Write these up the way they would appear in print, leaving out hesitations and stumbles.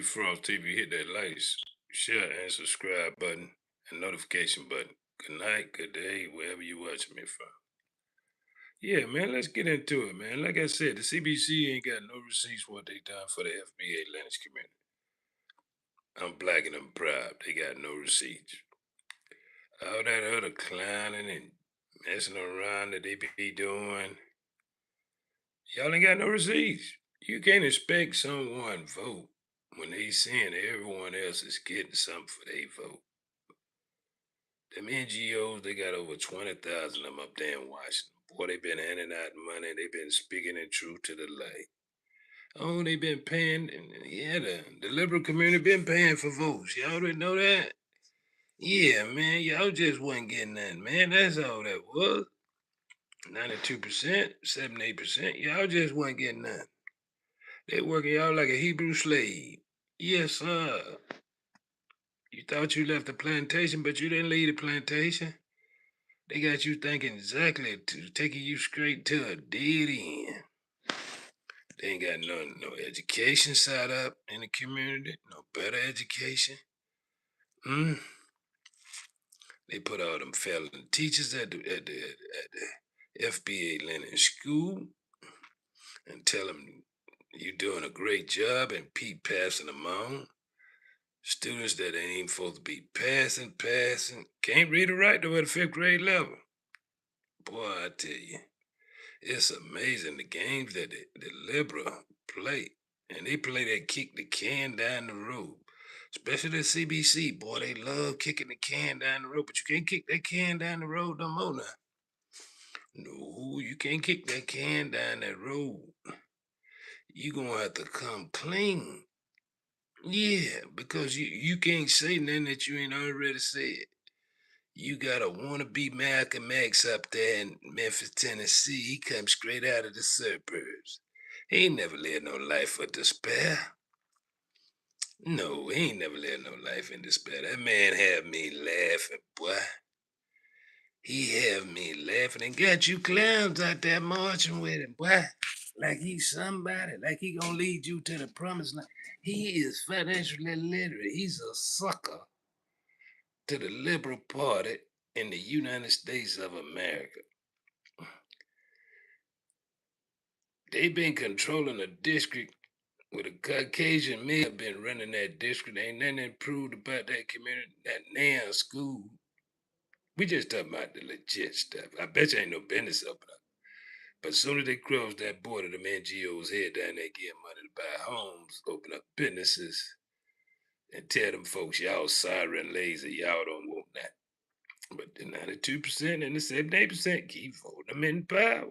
Frost TV, hit that like, share, and subscribe button and notification button. Good night, good day, wherever you're watching me from. Yeah, man, let's get into it, man. Like I said, the CBC ain't got no receipts for what they done for the FBA Linux community. I'm black and I'm proud. They got no receipts. All that other clowning and messing around that they be doing, y'all ain't got no receipts. You can't expect someone vote when they seeing everyone else is getting something for their vote. Them NGOs, they got over 20,000 of them up there in Washington. Boy, they been handing out money. They been speaking in truth to the light. Oh, they been paying. Yeah, the liberal community been paying for votes. Y'all already know that? Yeah, man, y'all just wasn't getting nothing, man. That's all that was. 92%, 78%. Y'all just wasn't getting nothing. They working y'all like a Hebrew slave. Yes, sir. You thought you left the plantation, but you didn't leave the plantation. They got you thinking exactly to taking you straight to a dead end. They ain't got no education set up in the community, no better education. Mm. They put all them failing teachers at the FBA Lenin School and tell them you doing a great job and keep passing them on. Students that ain't even supposed to be passing, can't read or write though at the fifth grade level. Boy, I tell you. It's amazing the games that the liberal play. And they play that kick the can down the road. Especially the CBC. Boy, they love kicking the can down the road. But you can't kick that can down the road no more now. No, you can't kick that can down that road. You gonna have to come clean. Yeah, because you can't say nothing that you ain't already said. You got a wannabe Malcolm X up there in Memphis, Tennessee. He comes straight out of the suburbs. He ain't never lived no life of despair. No, he ain't never lived no life in despair. That man had me laughing, boy. He had me laughing and got you clowns out there marching with him, boy. Like he's somebody, like he gonna lead you to the promised land. He is financially literate. He's a sucker to the Liberal Party in the United States of America. They been controlling the district with a Caucasian male been running that district. Ain't nothing improved about that community. That damn school. We just talking about the legit stuff. I bet you ain't no business up there. But as soon as they cross that border, them NGOs head down there getting money to buy homes, open up businesses, and tell them folks, y'all sorry and lazy, y'all don't want that. But the 92% and the 78% keep voting them in power.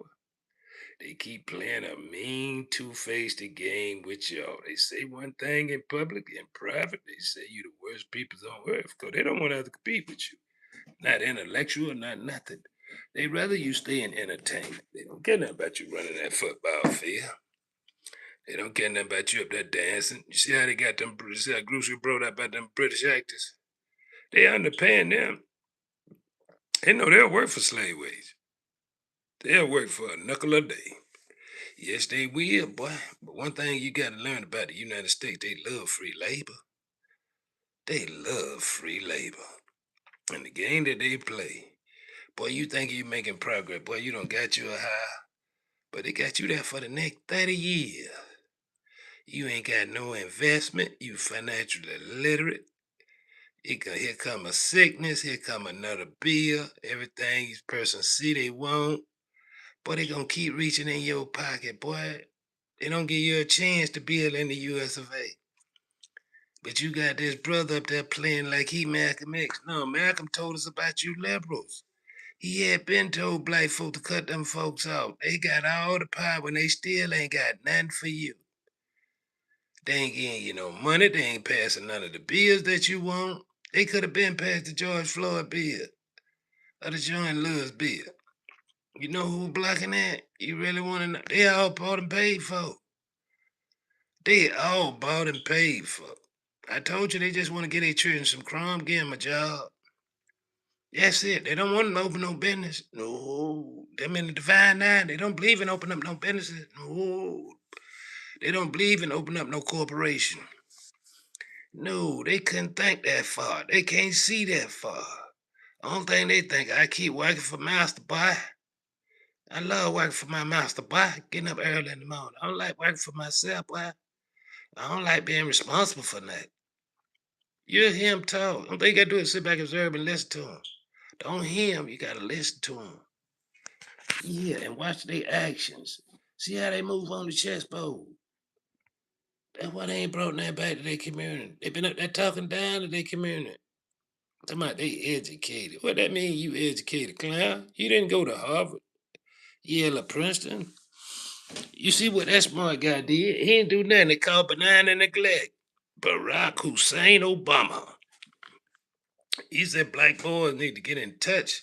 They keep playing a mean, two-faced game with y'all. They say one thing in public, in private, they say you the worst people on earth because they don't want to have to compete with you. Not intellectual, not nothing. They rather you stay in entertainment. They don't care nothing about you running that football field. They don't care nothing about you up there dancing. You see how they got them, you see how Gruesy brought up about them British actors? They underpaying them. They know they'll work for slave wage. They'll work for a knuckle a day. Yes, they will, boy. But one thing you got to learn about the United States, they love free labor. They love free labor. And the game that they play, boy, you think you making progress. Boy, you don't got you a high, but they got you there for the next 30 years. You ain't got no investment. You financially literate. Here come a sickness. Here come another bill. Everything each person see they want. Boy, they gonna keep reaching in your pocket, boy. They don't give you a chance to build in the US of A. But you got this brother up there playing like he Malcolm X. No, Malcolm told us about you liberals. He had been told black folk to cut them folks out. They got all the power and they still ain't got nothing for you. They ain't getting you no money. They ain't passing none of the bills that you want. They could have been passed the George Floyd bill or the John Lewis bill. You know who blocking that? You really want to know? They all bought and paid for. They all bought and paid for. I told you they just want to get their children some crumb, give them a job. That's it. They don't want to open no business. No. Them in the Divine Nine, they don't believe in opening up no businesses. No. They don't believe in opening up no corporation. No, they couldn't think that far. They can't see that far. Only thing they think, I keep working for Master Boy. I love working for my Master Boy, getting up early in the morning. I don't like working for myself, boy. I don't like being responsible for that. You hear him talk. Only thing you gotta do is sit back, observe, and listen to him. Don't hear him, you gotta listen to him. Yeah, and watch their actions. See how they move on the chessboard. That's why they ain't brought that back to their community. They been up there talking down to their community. Talking about they educated. What that mean, you educated, clown? You didn't go to Harvard, Yale, or Princeton. You see what that smart guy did? He didn't do nothing. They called benign and neglect. Barack Hussein Obama. He said black boys need to get in touch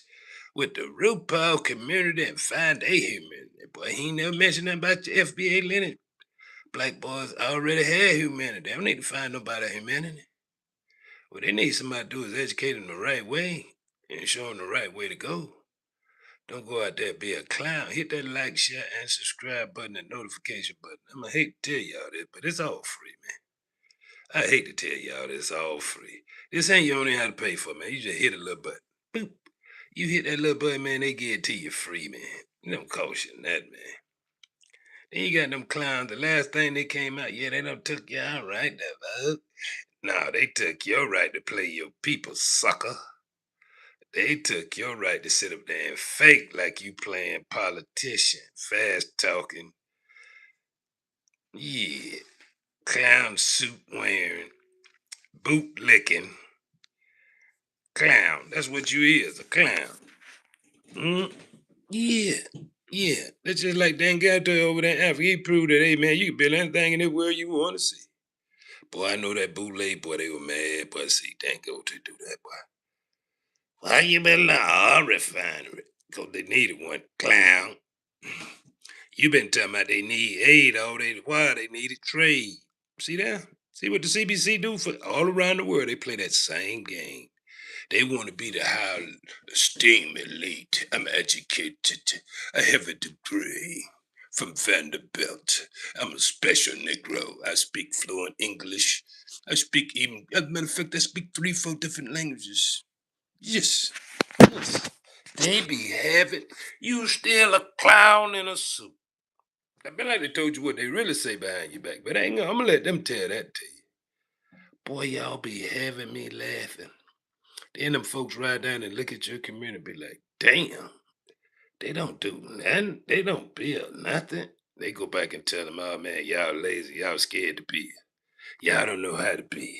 with the root power community and find their humanity. Boy, he ain't never mentioned nothing about the FBA lineage. Black boys already had humanity. They don't need to find nobody humanity. What they need somebody to do is educate them the right way and show them the right way to go. Don't go out there and be a clown. Hit that like, share, and subscribe button and notification button. I'm gonna hate to tell y'all this, but it's all free, man. I hate to tell y'all this, all free. This ain't you don't even have to pay for, man. You just hit a little button. Boop. You hit that little button, man, they give it to you free, man. It don't cost you that, man. Then you got them clowns. The last thing they came out, yeah, they done took y'all right. No, they took your right to play your people, sucker. They took your right to sit up there and fake like you playing politician, fast talking. Yeah, clown suit wearing, boot licking clown. That's what you is, a clown. Mm? Yeah, yeah. That's just like Dan Gato over there in Africa. He proved that, hey, man, you can build anything in the world you want to see. Boy, I know that bootleg, boy, they were mad, but see, Dan Gato do that, boy. Why you building a refinery? Because they needed one, clown. You been talking about they need aid all they while they needed trade. See that? See what the CBC do for all around the world? They play that same game. They want to be the high esteem elite. I'm educated. I have a degree from Vanderbilt. I'm a special Negro. I speak fluent English. I speak even, as a matter of fact, I speak 3, 4 different languages. Yes. Yes. They be having you still a clown in a suit. I feel like they told you what they really say behind your back, but I ain't gonna, I'm gonna let them tell that to you. Boy, y'all be having me laughing. Then them folks ride down and look at your community be like, damn, they don't do nothing. They don't build nothing. They go back and tell them, oh man, y'all lazy. Y'all scared to be. Y'all don't know how to be.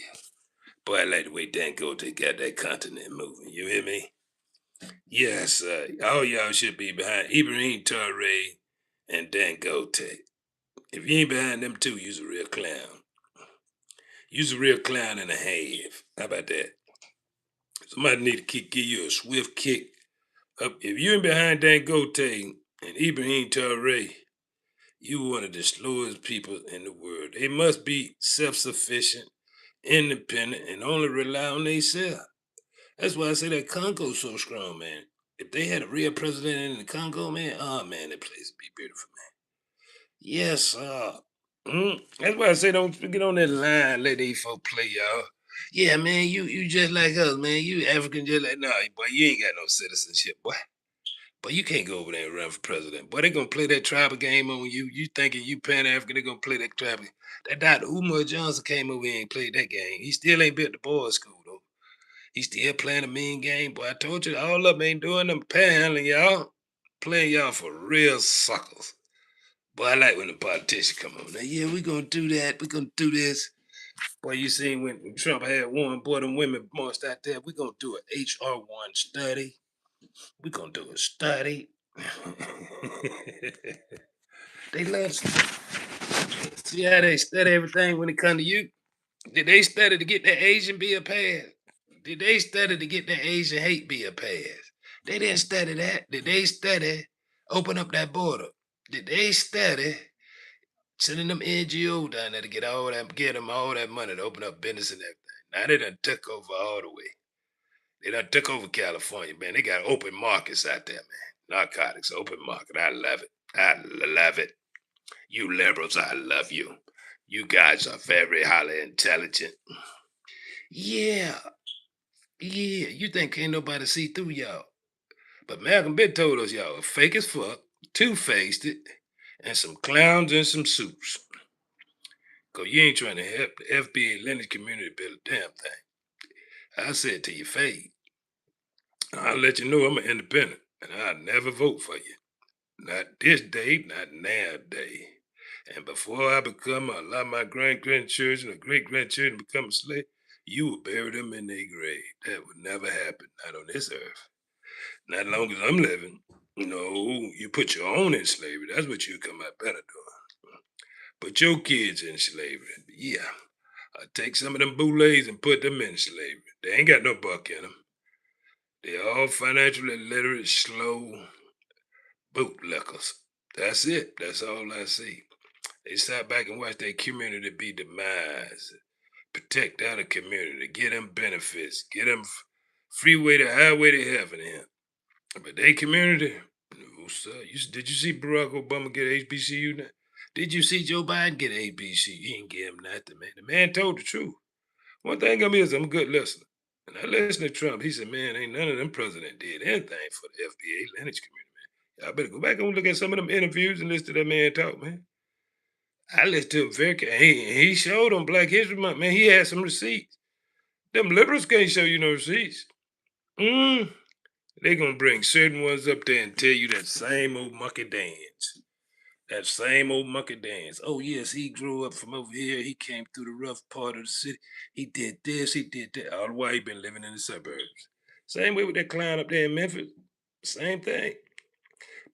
Boy, I like the way Dan Gote got that continent moving. You hear me? Yes, all y'all should be behind Ibrahim Torre and Dan Gote. If you ain't behind them two, you's a real clown. You's a real clown and a half. How about that? Somebody need to give you a swift kick up. If you ain't behind Dan Gote and Ibrahim Torre, you one of the slowest people in the world. They must be self-sufficient, independent, and only rely on themselves. That's why I say that Congo's so strong, man. If they had a real president in the Congo, man, oh man, that place would be beautiful, man. Yes, sir. That's why I say don't get on that line, let these folk play y'all. Yeah, man, you just like us, man. You African just like boy, you ain't got no citizenship, boy. But you can't go over there and run for president. Boy, they gonna play that tribal game on you. You thinking you Pan African, they gonna play that tribal. That Dr. Umar Johnson came over here and played that game. He still ain't built the boys' school though. He still playing a mean game. Boy, I told you all of them ain't doing them panhandling, y'all. Playing y'all for real suckers. Boy, I like when the politicians come on. Now, yeah, we gonna do that. We gonna do this. Boy, you seen when Trump had one, boy, them women marched out there. We gonna do a HR1 study. We gonna do a study. They love see how they study everything when it come to you. Did they study to get that Asian bill passed? Did they study to get that Asian hate bill passed? They didn't study that. Did they study open up that border? Did they study sending them NGO down there to get them all that money to open up business and everything? Now they done took over all the way. They done took over California, man. They got open markets out there, man. Narcotics, open market. I love it. I love it. You liberals, I love you. You guys are very highly intelligent. Yeah, yeah. You think ain't nobody see through y'all. But Malcolm been told us y'all are fake as fuck, two-faced it, and some clowns in some suits. Cause you ain't trying to help the FBA lending community build a damn thing. I said to your face, I'll let you know I'm an independent, and I'll never vote for you. Not this day, not now day. And before I become, or allow my grandchildren or great grandchildren to become a slave, you will bury them in their grave. That would never happen, not on this earth. Not as long as I'm living. No, you put your own in slavery. That's what you come out better doing. Put your kids in slavery. Yeah, I take some of them bootlegs and put them in slavery. They ain't got no buck in them. They all financially illiterate, slow bootlickers. That's it. That's all I see. They sat back and watched their community be demised. Protect our community. Get them benefits. Get them freeway to highway to heaven here. But they community, no sir. Did you see Barack Obama get HBCU now? Did you see Joe Biden get HBCU? He ain't give him nothing, man. The man told the truth. One thing of me is I'm a good listener. And I listened to Trump. He said, man, ain't none of them president did anything for the FBA lineage community, man. I better go back and look at some of them interviews and listen to that man talk, man. I listened to him he showed on Black History Month, man. He had some receipts. Them liberals can't show you no receipts. Mm. They gonna bring certain ones up there and tell you that same old monkey dance. That same old monkey dance. Oh yes, he grew up from over here. He came through the rough part of the city. He did this, he did that. All the while he been living in the suburbs. Same way with that clown up there in Memphis. Same thing.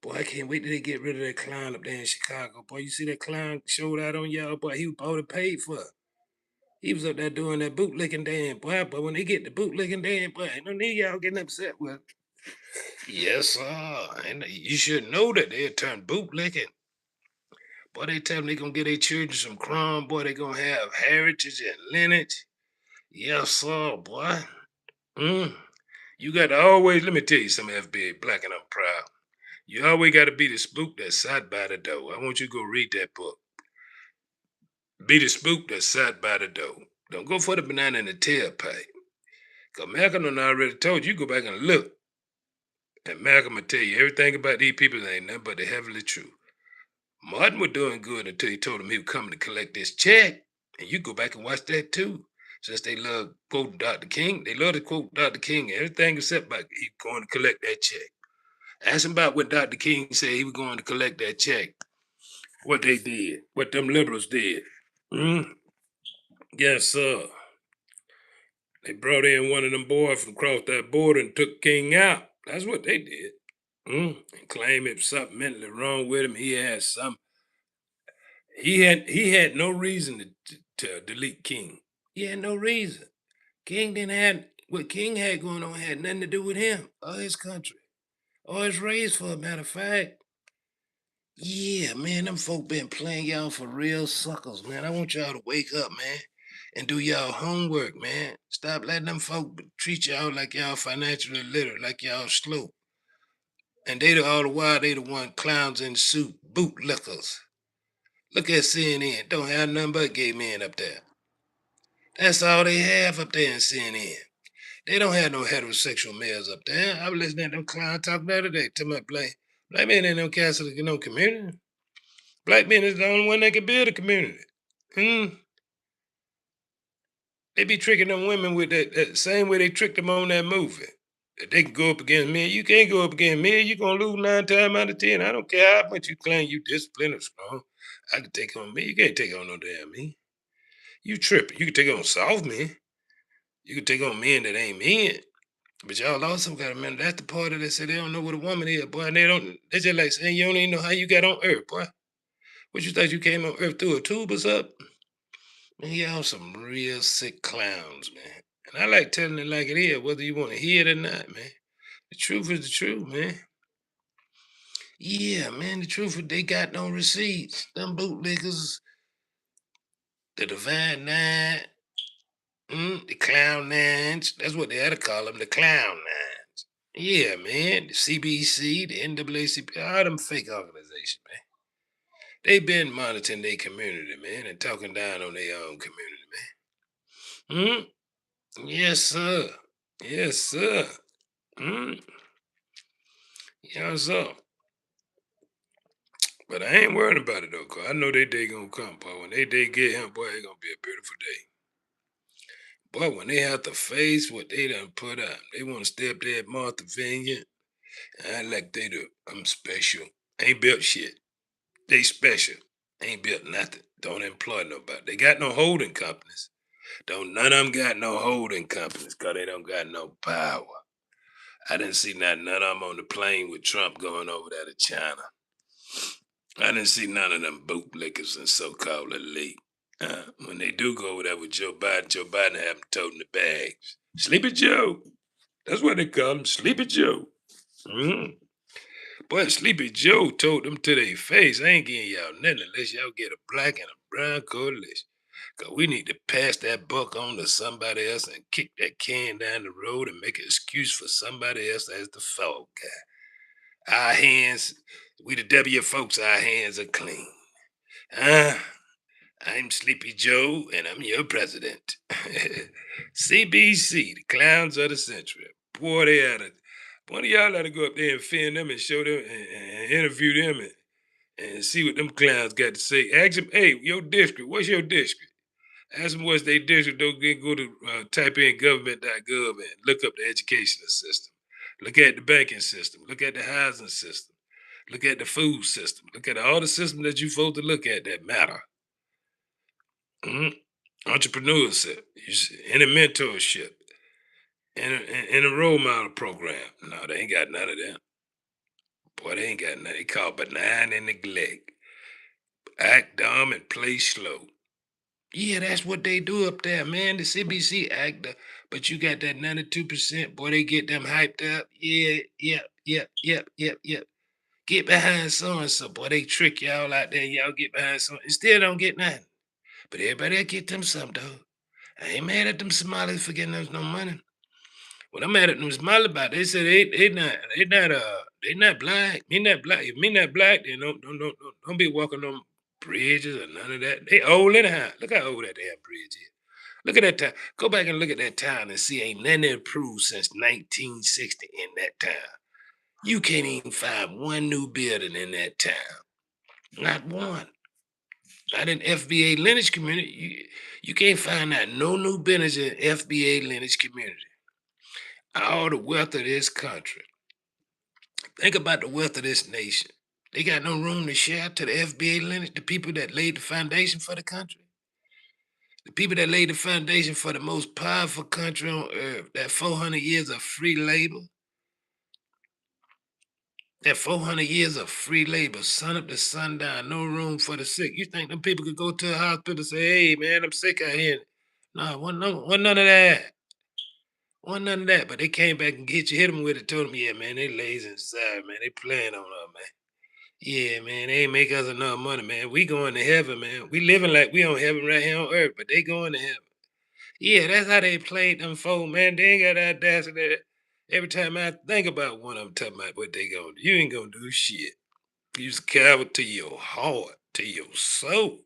Boy, I can't wait till they get rid of that clown up there in Chicago. Boy, you see that clown showed out on y'all, boy, he was bought and paid for. He was up there doing that bootlicking dance, boy. But when they get the bootlicking dance, boy, ain't no need y'all getting upset with. Yes, sir. And you should know that they'll turn bootlicking. Boy, they tell them they gonna get their children some crumb. Boy, they gonna have heritage and lineage. Yes, sir, boy. Mm. You got to always, let me tell you something, FBA Black, and I'm proud. You always got to be the spook that sat by the door. I want you to go read that book. Be the spook that sat by the door. Don't go for the banana in the tailpipe. Because Malcolm done already told you, go back and look. And Malcolm will tell you everything about these people ain't nothing but the heavenly truth. Martin was doing good until he told him he was coming to collect this check. And you go back and watch that too. Since they love quoting Dr. King, they love to quote Dr. King, everything except about he going to collect that check. Ask him about what Dr. King said he was going to collect that check. What they did, what them liberals did. Mm? Yes, sir. They brought in one of them boys from across that border and took King out. That's what they did. And claim it was something mentally wrong with him. He had some. He had no reason to delete King. He had no reason. King didn't have what King had going on had nothing to do with him or his country or his race, for a matter of fact. Yeah, man, them folk been playing y'all for real suckers, man. I want y'all to wake up, man, and do y'all homework, man. Stop letting them folk treat y'all like y'all financially literate, like y'all slow. And all the while they the one clowns in suit, bootlickers. Look at CNN. Don't have nothing but gay men up there. That's all they have up there in CNN. They don't have no heterosexual males up there. I was listening to them clown talk the other day to my black men ain't no Catholic in no community. Black men is the only one that can build a community. Hmm. They be tricking them women with that same way they tricked them on that movie. That they can go up against me. You can't go up against me. You're gonna lose 9 times out of 10. I don't care how much you claim you disciplined or strong. I can take on me. You can't take on no damn me. You tripping. You can take on soft men. You can take on men that ain't men. But y'all also got to remember that's the part of that say they don't know what a woman is, boy. And they just like saying you don't even know how you got on earth, boy. What you thought you came on earth through a tube or something? Man, y'all some real sick clowns, man. And I like telling it like it is, whether you want to hear it or not, man. The truth is the truth, man. Yeah, man, the truth is they got no receipts. Them bootlickers, the Divine Nine, the Clown Nines. That's what they had to call them, the Clown Nines. Yeah, man, the CBC, the NAACP, all them fake organizations, man. They been monitoring their community, man, and talking down on their own community, man. Yes, sir. Yes, sir. Mm, yes, sir. But I ain't worried about it though, cause I know they day gonna come, boy. When they day get him, boy, it's gonna be a beautiful day. Boy, when they have to face what they done put out, they wanna stay up there at Martha Vineyard. I like they do. I'm special. Ain't built shit. They special. Ain't built nothing. Don't employ nobody. They got no holding companies. Don't none of them got no holding companies because they don't got no power. I didn't see none of them on the plane with Trump going over there to China. I didn't see none of them bootlickers and so-called elite. When they do go over there with Joe Biden have them toting the bags. Sleepy Joe. That's what they call him, Sleepy Joe. Mhm. Boy, Sleepy Joe told them to their face, I ain't getting y'all nothing unless y'all get a black and a brown coalition. Cause we need to pass that buck on to somebody else and kick that can down the road and make an excuse for somebody else as the fall guy. Our hands, we the W folks, our hands are clean. Ah, I'm Sleepy Joe and I'm your president. CBC, the clowns of the century. Boy, they had a one of y'all ought to go up there and film them and show them and interview them and see what them clowns got to say. Ask them, hey, your district, what's your district? Ask them what's their district. Don't go to type in government.gov and look up the educational system. Look at the banking system. Look at the housing system. Look at the food system. Look at all the systems that you're supposed to look at that matter. Mhm. Entrepreneurship, and a mentorship, and a role model program. No, they ain't got none of that. Boy, they ain't got nothing. They call benign and neglect. Act dumb and play slow. Yeah, that's what they do up there, man. The CBC actor, but you got that 92%. Boy, they get them hyped up. Yeah, yep, yep, yep, yep, yep. Get behind so and so. Boy, they trick y'all out there. Y'all get behind so and still don't get nothing. But everybody will get them some, though. I ain't mad at them Somalis for getting us no money. What I'm mad at them Somalis about, they said they not black. Me not black. If me not black, then don't be walking on bridges or none of that. They old anyhow. Look how old that damn bridge is. Look at that town. Go back and look at that town and see ain't nothing improved since 1960 in that town. You can't even find one new building in that town. Not one. Not in FBA lineage community. You can't find out no new business in FBA lineage community. All the wealth of this country. Think about the wealth of this nation. They got no room to share to the FBA lineage, the people that laid the foundation for the country. The people that laid the foundation for the most powerful country on earth, that 400 years of free labor, that 400 years of free labor, sun up to sundown, no room for the sick. You think them people could go to a hospital and say, hey, man, I'm sick out here? No, wasn't none of that. Wasn't none of that. But they came back and hit them with it, told them, yeah, man, they lazy inside, man. They playing on us, man. Yeah, man, they ain't make us enough money, man. We going to heaven, man. We living like we on heaven right here on earth, but they going to heaven. Yeah, that's how they played them folk, man. They ain't got that audacity. Every time I think about one of them talking about what they gonna do, you ain't gonna do shit. You's a coward to your heart, to your soul.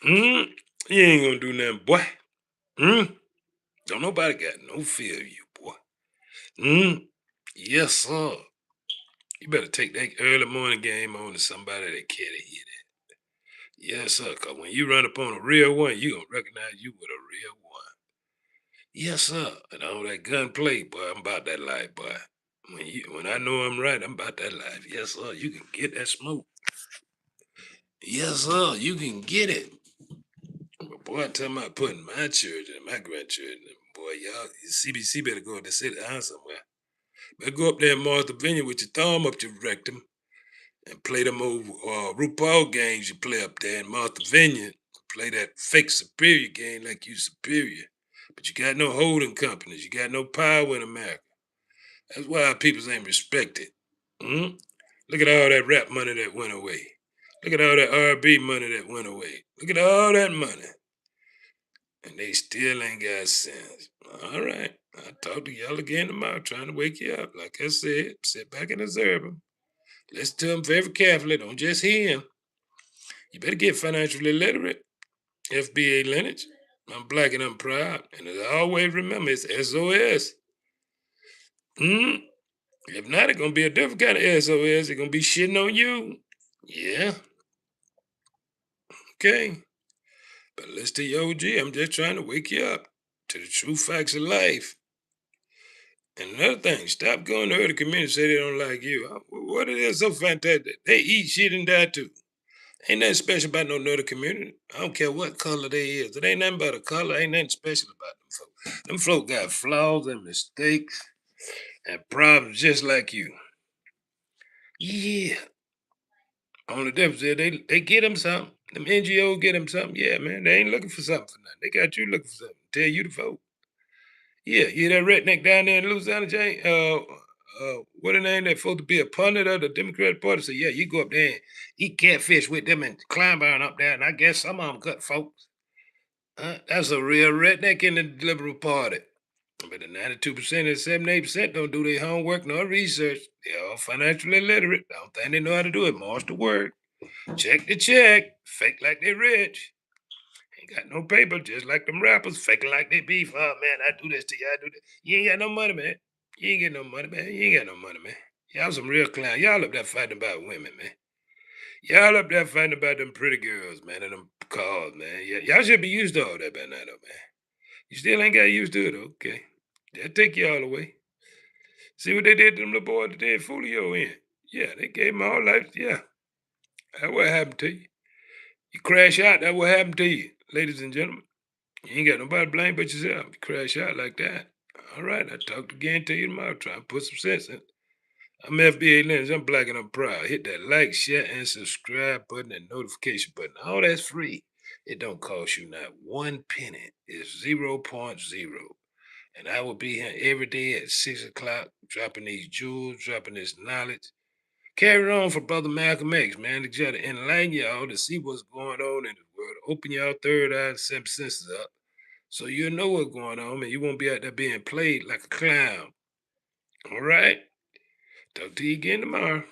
Mm? You ain't gonna do nothing, boy. Mm? Don't nobody got no fear of you, boy. Mm? Yes, sir. You better take that early morning game on to somebody that care to hear that. Yes, sir. Cause when you run up on a real one, you gonna recognize you with a real one. Yes, sir. And all that gunplay, boy, I'm about that life, boy. When I know I'm right, I'm about that life. Yes, sir. You can get that smoke. Yes, sir. You can get it. But boy, I tell my putting my children and my grandchildren, boy, y'all CBC better go to sit down somewhere. Better go up there in Martha Vineyard with your thumb up your rectum and play them old RuPaul games you play up there in Martha Vineyard. Play that fake superior game like you superior. But you got no holding companies. You got no power in America. That's why our peoples ain't respected. Mhm. Look at all that rap money that went away. Look at all that R&B money that went away. Look at all that money. And they still ain't got sense. All right. I'll talk to y'all again tomorrow, trying to wake you up. Like I said, sit back and observe them. Listen to them very carefully. Don't just hear them. You better get financially literate. FBA lineage. I'm black and I'm proud. And as I always remember, it's SOS. Mm. If not, it's gonna be a different kind of SOS. It's gonna be shitting on you. Yeah, okay. But listen to your OG. I'm just trying to wake you up to the true facts of life. And another thing, stop going to other communities say they don't like you. What it is so fantastic? They eat shit and die too. Ain't nothing special about no other community. I don't care what color they is. It ain't nothing but a color. Ain't nothing special about them folk. Them folk got flaws and mistakes and problems just like you. Yeah. Only difference is they get them something. Them NGOs get them something. Yeah, man. They ain't looking for something for nothing. They got you looking for something. Tell you to vote. Yeah, you that redneck down there in Louisiana, Jane? What a name that supposed to be a pundit of the Democratic Party. So yeah, you go up there and eat catfish with them and climb down up there, and I guess some of them cut folks. That's a real redneck in the Liberal Party. But the 92% and 78% don't do their homework nor research. They're all financially illiterate. Don't think they know how to do it. March to work. Check the check. Fake like they rich. Ain't got no paper, just like them rappers faking like they beef. Oh man, I do this to you, I do that. You ain't got no money, man. You ain't get no money, man. You ain't got no money, man. Y'all some real clown. Y'all up there fighting about women, man. Y'all up there fighting about them pretty girls, man, and them cars, man. Y'all should be used to all that by now, though, man. You still ain't got used to it, okay? They'll take you all away. See what they did to them little boys that did Folio in. Yeah, they gave them all life. Yeah, that's what happened to you. You crash out, that's what happened to you, ladies and gentlemen. You ain't got nobody to blame but yourself. You crash out like that. All right, I talked again to you tomorrow. Try and put some sense in. I'm FBA Lennox. I'm black and I'm proud. Hit that like, share, and subscribe button and notification button. All that's free. It don't cost you not one penny. It's zero point zero. And I will be here every day at 6 o'clock, dropping these jewels, dropping this knowledge. Carry on for Brother Malcolm X, man, to try to enlighten y'all to see what's going on in the world. Open y'all third eye and seven senses up so you'll know what's going on and you won't be out there being played like a clown. All right? Talk to you again tomorrow.